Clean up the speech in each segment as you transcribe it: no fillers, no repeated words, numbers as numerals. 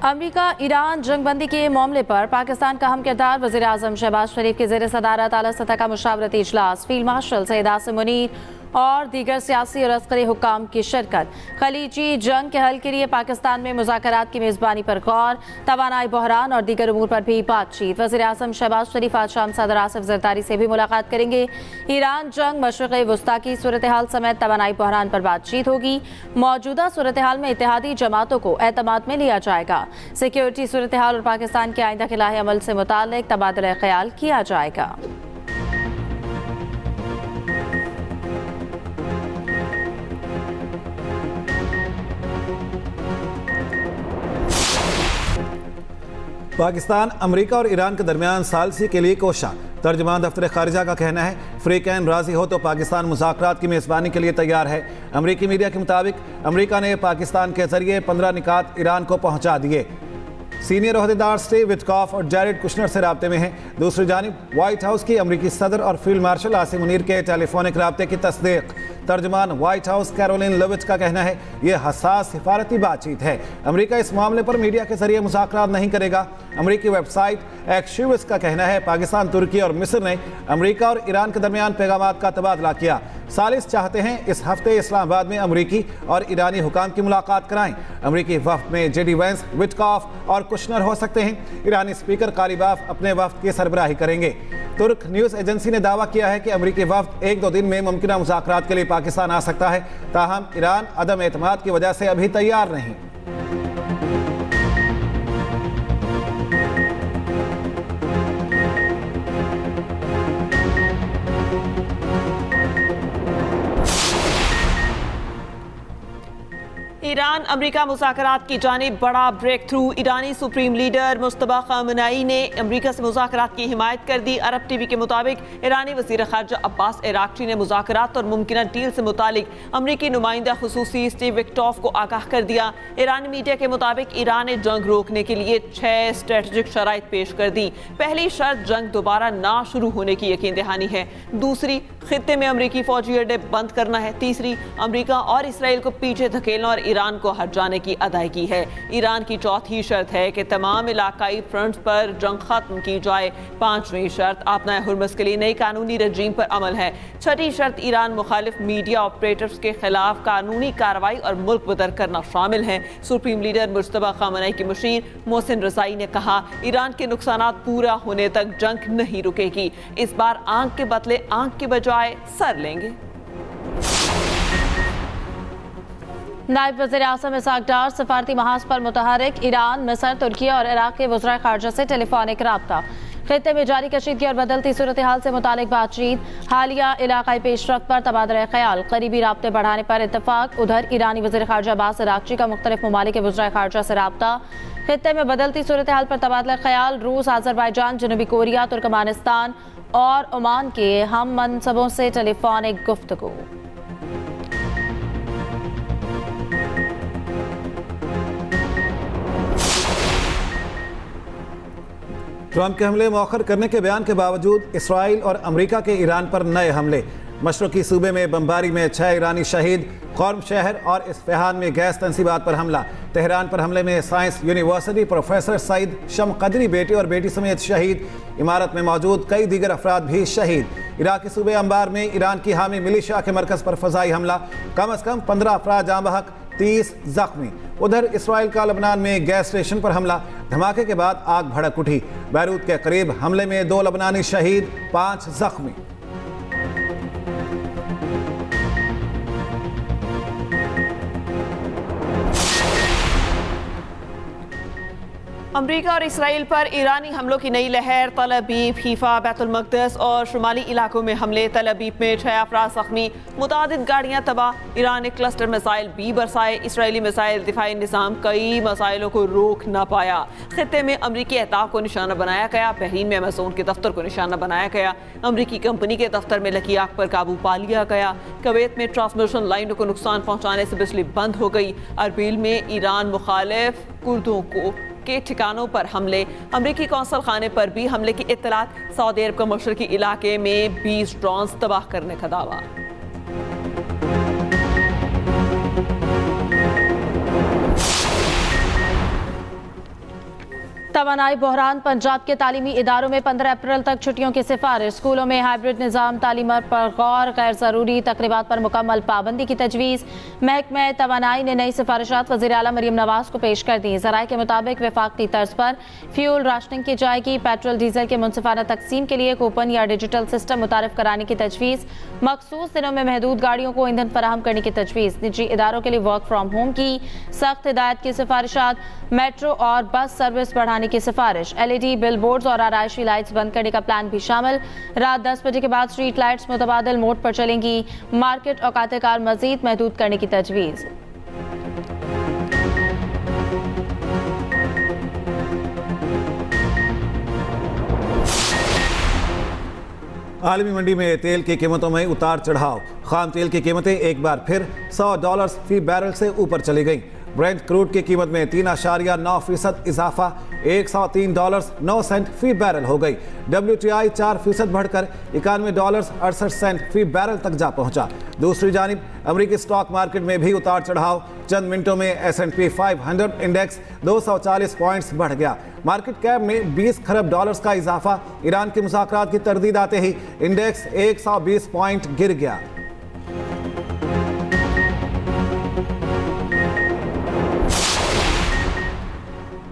America Iran जंगबंदी के मामले पर पाकिस्तान का अहम किरदार वज़ीर आज़म शहबाज शरीफ की ज़ेर सदारत आला सतह का मुशावरती इजलास, फील्ड मार्शल सैयद आसिम मुनीर और दीगर सियासी और अस्करी हुक्काम की शिरकत। खलीजी जंग के हल के लिए पाकिस्तान में मुज़ाकरात की मेज़बानी पर गौर, तवानाई बहरान और दीगर उमूर पर भी बातचीत। वज़ीर आज़म शहबाज शरीफ आज शाम सदर आसिफ ज़रदारी से भी मुलाकात करेंगे। ईरान जंग, मशरिक़ वस्ता की सूरत हाल समेत तवानाई बहरान पर बातचीत होगी। मौजूदा सूरत हाल में इत्तेहादी जमातों को एतमाद में लिया जाएगा। सिक्योरिटी सूरत हाल और पाकिस्तान के आइंदा खिलाफ़ अमल से मुताल्लिक़ तबादला ख्याल किया जाएगा। पाकिस्तान, अमेरिका और ईरान के दरमियान सालसी के लिए कोशा। तर्जुमान दफ्तर खारिजा का कहना है, फ्री कैन राजी हो तो पाकिस्तान मुज़ाकरात की मेज़बानी के लिए तैयार है। अमेरिकी मीडिया के मुताबिक अमेरिका ने पाकिस्तान के जरिए 15 निकात ईरान को पहुंचा दिए। सीनियर ओहदेदार स्टीव विटकॉफ और जैरेड कुशनर से राब्ते में हैं। दूसरी जानिब व्हाइट हाउस की अमेरिकी सदर और फील्ड मार्शल आसिम मुनीर के टेलीफोनिक राब्ते की तस्दीक। तर्जुमान व्हाइट हाउस कैरोलिन लेविट का कहना है, यह हसास सिफारती बातचीत है। अमेरिका इस मामले पर मीडिया के जरिए मुज़ाकरात नहीं करेगा। अमेरिकी वेबसाइट एक्शिविस का कहना है, पाकिस्तान, तुर्की और मिस्र ने अमेरिका और ईरान के दरमियान पैगामात का तबादला किया। सालिस चाहते हैं इस हफ्ते इस्लामाबाद में अमेरिकी और ईरानी हुकाम की मुलाकात कराएं। अमेरिकी वफ्द में जेडी वेंस, विटकॉफ और कुशनर हो सकते हैं। ईरानी स्पीकर कारीबाफ अपने वफ्द की सरबराही करेंगे। तुर्क न्यूज़ एजेंसी ने दावा किया है कि अमेरिकी वफ्द 1-2 दिन में मुमकिन मुज़ाकरात के लिए पाकिस्तान आ सकता है, ताहम ईरान अदम एतमाद की वजह से अभी तैयार नहीं। ईरान अमेरिका मुज़ाकरात की जानिब बड़ा ब्रेक थ्रू। ईरानी सुप्रीम लीडर मुस्तबा ख़ामेनी ने अमेरिका से मुज़ाकरात की हिमायत कर दी। अरब टीवी के मुताबिक ईरानी वज़ीर ख़ारजा अब्बास इराक़ची ने मुज़ाकरात और मुमकिन डील से मुतालिक अमेरिकी नुमाइंदा खुसूसी स्टीव विटकॉफ को आगाह कर दिया। ईरानी मीडिया के मुताबिक ईरान ने जंग रोकने के लिए 6 स्ट्रेटजिक शराइत पेश कर दी। पहली शर्त जंग दोबारा ना शुरू होने की यकीन दहानी है। दूसरी, खित्ते में अमेरिकी फौजी अड्डे बंद करना है। तीसरी, अमेरिका और इसराइल को पीछे धकेलना और ईरान को हट जाने की अदायगी है। ईरान की चौथी शर्त है कि तमाम इलाकाई फ्रंट्स पर जंग खत्म की जाए। पांचवी शर्त, आपना हुर्मस के लिए नई कानूनी रजीम पर अमल है। छठी शर्त, ईरान मुखालिफ मीडिया ऑपरेटर्स के खिलाफ कानूनी कार्रवाई और मुल्क बदर करना शामिल है। सुप्रीम लीडर मुस्तबा ख़ामेनी की मुशीर मोहसिन रज़ाई ने कहा, ईरान के नुकसानात पूरा होने तक जंग नहीं रुकेगी। इस बार आंख के बदले आंख के बजाय सर लेंगे। नायब वज़ीर आज़म इसहाक डार सफारती महाज पर मुतहरिक। ईरान, मिस्र, तुर्की और इराक के वज़राए ख़ारजा से टेलीफोनिक रब्ता। खित्ते में जारी कशीदगी और बदलती सूरत हाल से मुतालिक बातचीत। हालिया इलाकाई पेशरफ्त पर तबादला ख्याल, करीबी राब्ते बढ़ाने पर इत्तफाक। उधर ईरानी वज़ीर ख़ारजा अब्बास इराक़ची का मुख्तलिफ ममालिक के वज़राए ख़ारजा से रब्ता। खित्ते में बदलती सूरत हाल पर तबादला ख्याल। रूस, अज़रबैजान, जनूबी कोरिया, तुर्कमानिस्तान और ओमान के हम मनसबों से टेलीफोनिक गुफ्तगू। ट्रंप के हमले मौखर करने के बयान के बावजूद इसराइल और अमेरिका के ईरान पर नए हमले। मशरक़ी सूबे में बमबारी में 6 ईरानी शहीद। क़ौम शहर और इस्फ़हान में गैस तनसीबात पर हमला। तेहरान पर हमले में साइंस यूनिवर्सिटी प्रोफेसर सईद शमकदरी बेटे और बेटी समेत शहीद। इमारत में मौजूद कई दीगर अफराद भी शहीद। इराक़ी सूबे अंबार में ईरान की हामी मिलिशिया के मरकज़ पर फ़ज़ाई हमला। कम अज़ कम 15 अफराद जाँ बहक, 30 जख्मी। उधर इसराइल का लबनान में गैस स्टेशन पर हमला। धमाके के बाद आग भड़क उठी। बैरूत के करीब हमले में 2 लबनानी शहीद, 5 जख्मी। अमेरिका और इसराइल पर ईरानी हमलों की नई लहर। तल अबीब, हीफा, बैतुल मक़दस और शुमाली इलाकों में हमले। तल अबीब में 6 अफराद ज़ख्मी, मुतादिद गाड़ियाँ तबाह। ईरान ने क्लस्टर मिसाइल भी बरसाए। इसराइली मिसाइल दिफाई निज़ाम कई मसाइलों को रोक न पाया। खित्ते में अमरीकी अहदाफ को निशाना बनाया गया। बहरीन में अमेज़न के दफ्तर को निशाना बनाया गया। अमरीकी कंपनी के दफ्तर में लगी आग पर काबू पा लिया गया। कुवैत में ट्रांसमिशन लाइनों को नुकसान पहुँचाने से बिजली बंद हो गई। अरबिल में ईरान मुखालिफ कुर्दों के ठिकानों पर हमले। अमरीकी कौंसल खाने पर भी हमले की इत्तलात। सऊदी अरब का मशरकी इलाके में 20 ड्रोन्स तबाह करने का दावा। तवानाई बहरान। पंजाब के तालीमी इदारों में 15 अप्रैल तक छुट्टियों की सिफारिश। स्कूलों में हाइब्रिड निज़ाम तालीमत पर गौर। गैर ज़रूरी तकरीबात पर मुकम्मल पाबंदी की तजवीज़। महकमा तवानाई ने नई सिफारिशात वज़ीर आला मरियम नवाज को पेश कर दी। ज़राए के मुताबिक वफाक़ती तर्ज पर फ्यूल राशनिंग की जाएगी। पेट्रोल डीजल के मुनसिफाना तकसीम के लिए कूपन या डिजिटल सिस्टम मुतारिफ कराने की तजवीज़। मखसूस दिनों में महदूद गाड़ियों को ईंधन फराहम करने की तजवीज़। निजी इदारों के लिए वर्क फ्राम होम की सख्त हिदायत की सिफारिशात। मेट्रो और बस सर्विस बढ़ाने की सिफारिश। LED बिल बोर्ड्स और आराइशी लाइट्स बंद करने का प्लान भी शामिल। रात 10 बजे के बाद स्ट्रीट लाइट्स मुतबादिल मोड पर चलेंगी। मार्केट औकात कार मजीद महदूद करने की तजवीज़। आलमी मंडी में तेल की कीमतों में उतार चढ़ाव। खाम तेल की कीमतें एक बार फिर $100 फी बैरल से ऊपर चली गईं। ब्रेंट क्रूड की कीमत में 3.9% इजाफा, $103.09 फी बैरल हो गई। WTI 4% बढ़कर $91.68 फी बैरल तक जा पहुंचा। दूसरी जानिब अमेरिकी स्टॉक मार्केट में भी उतार चढ़ाव। चंद मिनटों में S&P 500 इंडेक्स 240 पॉइंट्स बढ़ गया। मार्केट कैप में $20 खरब का इजाफा। ईरान के मुज़ाकरात की तरदीद आते ही इंडेक्स 120 पॉइंट गिर गया।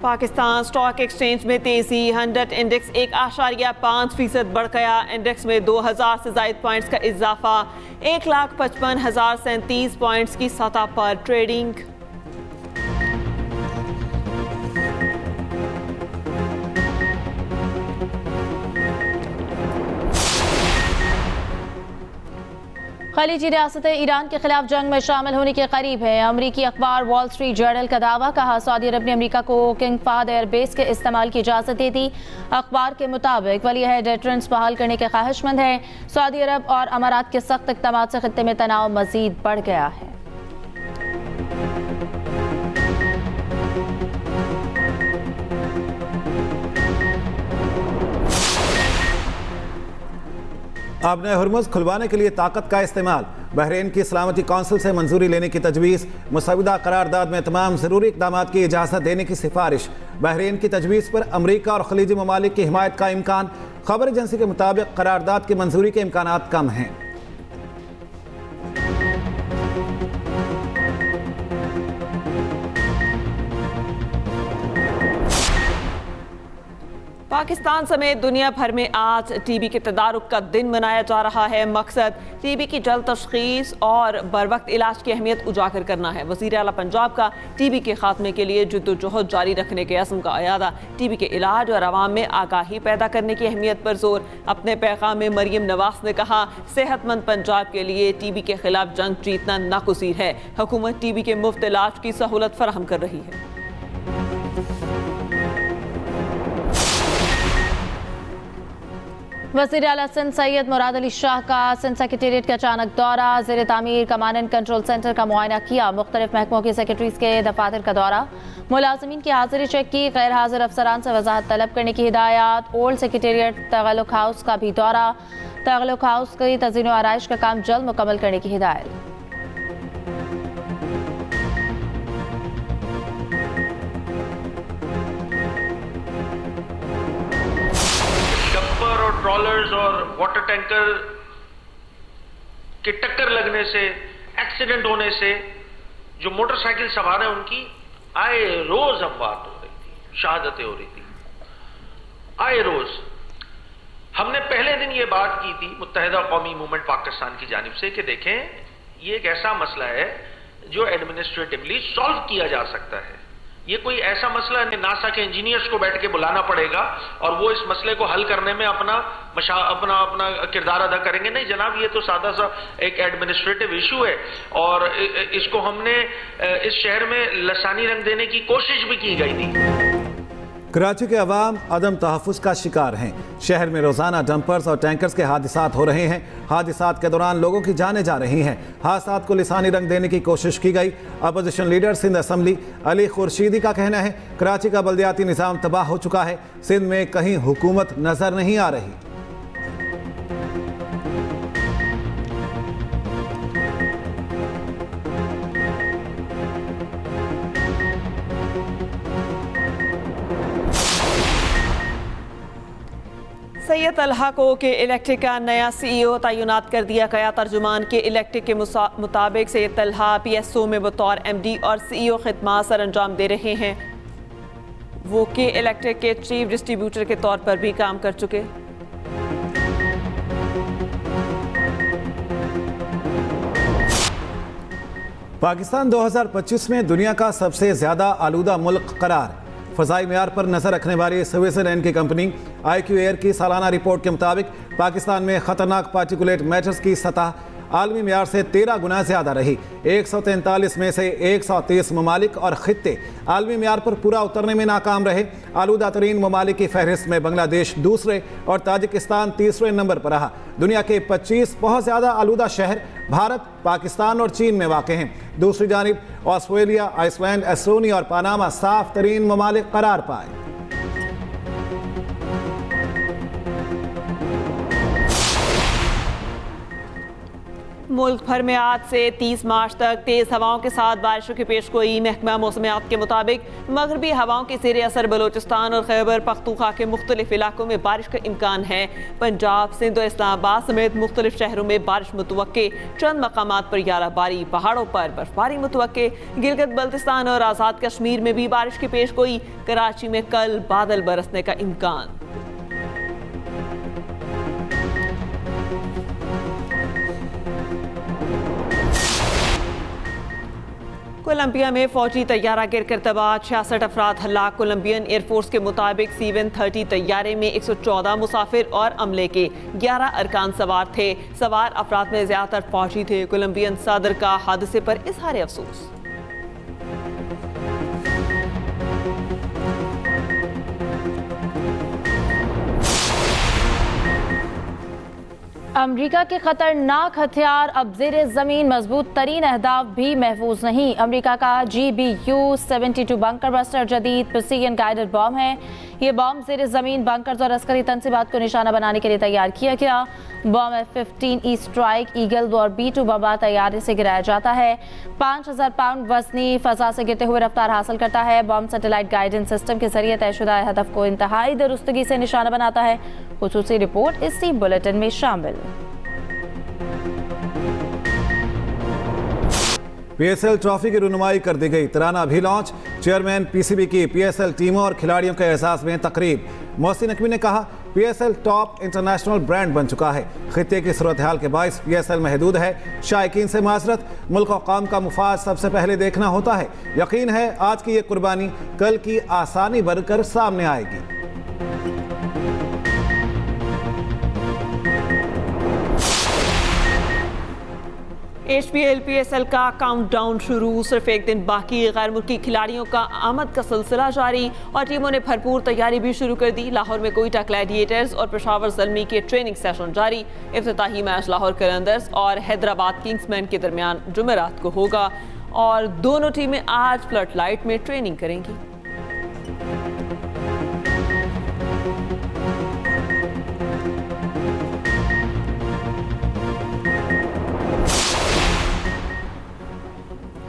पाकिस्तान स्टॉक एक्सचेंज में तेजी। 100 इंडेक्स 1.5% बढ़ गया। इंडेक्स में 2000 से ज़ायद पॉइंट्स का इजाफा। 1,55,037 पॉइंट्स की सतह पर ट्रेडिंग। खलीजी रियासतें ईरान के खिलाफ जंग में शामिल होने के करीब है। अमरीकी अखबार वॉल स्ट्रीट जर्नल का दावा। कहा सऊदी अरब ने अमरीका को किंग फहद एयरबेस के इस्तेमाल की इजाज़त दे दी। अखबार के मुताबिक वली अहद डेटरेंस बहाल करने के ख्वाहिशमंद है। सऊदी अरब और अमारात के सख्त इक़दाम से खित्ते में तनाव मजीद बढ़ गया है। अब नए हुर्मुज़ खुलवाने के लिए ताकत का इस्तेमाल। बहरीन की सलामती कौंसिल से मंजूरी लेने की तजवीज़। मुसविदा करारदाद में तमाम ज़रूरी इक़दाम की इजाज़त देने की सिफारिश। बहरीन की तजवीज़ पर अमरीका और खलीजी ममालिक की हिमायत का इम्कान। खबर एजेंसी के मुताबिक करारदाद की मंजूरी के इम्कानात कम हैं। पाकिस्तान समेत दुनिया भर में आज टीबी के तदारुक का दिन मनाया जा रहा है। मकसद टीबी की जल्द तशखीस और बरवक्त इलाज की अहमियत उजागर करना है। वज़ीर आला पंजाब का टीबी के खात्मे के लिए जद्दोजहद जारी रखने के अज़्म का अयादा। टीबी के इलाज और आवाम में आगाही पैदा करने की अहमियत पर जोर। अपने पैगाम में मरियम नवाज ने कहा, सेहतमंद पंजाब के लिए टीबी के खिलाफ जंग जीतना नागुज़ीर है। हुकूमत टीबी के मुफ्त इलाज की सहूलत फराहम कर रही है। वज़ीर आला सिंध सैयद मुराद अली शाह का सिंध सेक्रेटेरिएट का अचानक दौरा। ज़ेर तामीर कमांड एंड कंट्रोल सेंटर का मुआयना किया। मुख्तलिफ महकमों के सेक्रेटरीज के दफातर का दौरा। मुलाजमीन की हाजिरी चेक की। गैर हाजिर अफसरान से वजाहत तलब करने की हिदायत। ओल्ड सेक्रेटेरिएट तगलुक हाउस का भी दौरा। तगलुक हाउस की तज़ीन व आराइश का काम जल्द मुकम्मल करने की हिदायत। ट्रॉलर्स और वाटर टैंकर के टक्कर लगने से, एक्सीडेंट होने से जो मोटरसाइकिल सवार हैं उनकी आए रोज अमवात हो रही थी, शहादतें हो रही थी आए रोज। हमने पहले दिन ये बात की थी मुत्तहिदा कौमी मूवमेंट पाकिस्तान की जानिब से कि देखें ये एक ऐसा मसला है जो एडमिनिस्ट्रेटिवली सॉल्व किया जा सकता है। ये कोई ऐसा मसला है नासा के इंजीनियर्स को बैठ के बुलाना पड़ेगा और वो इस मसले को हल करने में अपना किरदार अदा करेंगे। नहीं जनाब, ये तो सादा सा एक एडमिनिस्ट्रेटिव इशू है और इसको हमने इस शहर में लसानी रंग देने की कोशिश भी की गई थी। कराची के अवाम अदम तहफ़्फ़ुज़ का शिकार हैं। शहर में रोज़ाना डंपर्स और टैंकर्स के हादिसात हो रहे हैं। हादिसात के दौरान लोगों की जानें जा रही हैं। हादसात को लिसानी रंग देने की कोशिश की गई। Opposition leader Sindh assembly Ali Khurshidi का कहना है कराची का बल्दियाती निज़ाम तबाह हो चुका है। सिंध में कहीं हुकूमत नज़र नहीं आ रही। सैयद तलहा को के इलेक्ट्रिक का नया CEO तैनात कर दिया गया। तर्जुमान के इलेक्ट्रिक के मुताबिक सैयद तलहा PSO में बतौर MD और CEO खिदमत सर अंजाम दे रहे हैं। वो के इलेक्ट्रिक के चीफ डिस्ट्रीब्यूटर के तौर पर भी काम कर चुके। पाकिस्तान 2025 में दुनिया का सबसे ज्यादा आलूदा मुल्क करार। फ़ज़ाई मेयार पर नजर रखने वाली स्विट्जरलैंड की कंपनी IQ एयर की सालाना रिपोर्ट के मुताबिक पाकिस्तान में खतरनाक पार्टिकुलेट मैटर्स की सतह आलमी मेयार से 13 गुना ज्यादा रही। 143 में से 130 ममालिक और खित्ते आलमी मेयार पर पूरा उतरने में नाकाम रहे। आलूदा तरीन ममालिक की फहरिस्त में बांग्लादेश दूसरे और ताजिकिस्तान तीसरे नंबर पर रहा। दुनिया के 25 बहुत ज़्यादा आलूदा शहर भारत, पाकिस्तान और चीन में वाक़ हैं। दूसरी जानिब ऑस्ट्रेलिया, आइसलैंड, एस्टोनिया और पनामा साफ तरीन ममालिक करार पाए। मुल्क भर में आज से 30 मार्च तक तेज हवाओं के साथ बारिशों की पेशगोई। महकमा मौसमियात के मुताबिक मगरबी हवाओं के ज़ेर असर बलोचिस्तान और खैबर पख्तूनख्वा के मुख्तलिफ इलाकों में बारिश का इम्कान है। पंजाब, सिंध और इस्लामाबाद समेत मुख्तलिफ शहरों में बारिश मुतवक्के। चंद मकामात पर याराबारी, पहाड़ों पर बर्फबारी मुतवक्के। गिलगित बल्तिस्तान और आज़ाद कश्मीर में भी बारिश की पेशगोई। कराची में कल बादल बरसने का इम्कान। कोलंबिया में फौजी तैयारा गिरकर तबाह, 66 अफराद हलाक। कोलंबियन एयरफोर्स के मुताबिक C-130 तैयारे में 114 मुसाफिर और अमले के 11 अरकान सवार थे। सवार अफराद में ज्यादातर फौजी थे। कोलंबियन सदर का हादसे पर इजहार अफसोस। अमरीका के खतरनाक हथियार अब ज़ेरे ज़मीन मजबूत तरीन अहदाफ भी महफूज नहीं। अमरीका का GBU-72 बंकर बस्टर जदीद प्रिसीजन गाइडेड बॉम्ब है। ये बॉम्ब ज़ेरे ज़मीन बंकर्स और अस्करी तनसीबात को निशाना बनाने के लिए तैयार किया गया। बॉम्ब F-15E स्ट्राइक ईगल और B-2 बमबार तैयारी से गिराया जाता है। 5000 पाउंड वजनी फजा से गिरते हुए रफ्तार हासिल करता है। बॉम्ब सैटेलाइट गाइडेंस सिस्टम के जरिए तयशुदा हदफ को इंतहाई दुरुस्तगी से निशाना बनाता है। खुसूसी रिपोर्ट इसी बुलेटिन में शामिल। PSL ट्रॉफी की रुनुमाई कर दी गई। तराना भी लॉन्च। चेयरमैन PCB की PSL टीमों और खिलाड़ियों के एहसास में तकरीब। मोहसिन नकवी ने कहा PSL टॉप इंटरनेशनल ब्रांड बन चुका है। खित्ते की सूरत हाल के बाइस PSL महदूद है। शायकीन से माजरत, मुल्क और कौम का मुफाद सबसे पहले देखना होता है। यकीन है आज की ये कुर्बानी कल की आसानी बनकर सामने आएगी। HPL PSL का काउंटडाउन शुरू। सिर्फ एक दिन बाकी। गैर मुल्की खिलाड़ियों का आमद का सिलसिला जारी और टीमों ने भरपूर तैयारी भी शुरू कर दी। लाहौर में कोयटा ग्लैडिएटर्स और पेशावर ज़ल्मी के ट्रेनिंग सेशन जारी। इफ्तिताही मैच लाहौर कलंदर्स और हैदराबाद किंग्समैन के दरमियान जुमेरात को होगा और दोनों टीमें आज फ्लड लाइट में ट्रेनिंग करेंगी।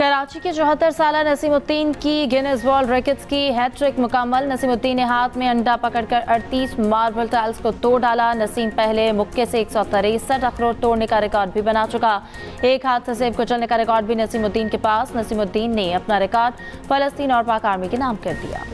कराची के 74 साला नसीमुद्दीन की गिनेस वर्ल्ड रिकॉर्ड्स की हैट्रिक मुकम्मल। नसीमुद्दीन ने हाथ में अंडा पकड़कर 38 मार्बल टाइल्स को तोड़ डाला। नसीम पहले मुक्के से 163 अखरोट तोड़ने का रिकॉर्ड भी बना चुका। एक हाथ से सेब कुचलने का रिकॉर्ड भी नसीमुद्दीन के पास। नसीमुद्दीन ने अपना रिकॉर्ड फलस्तीन और पाक आर्मी के नाम कर दिया।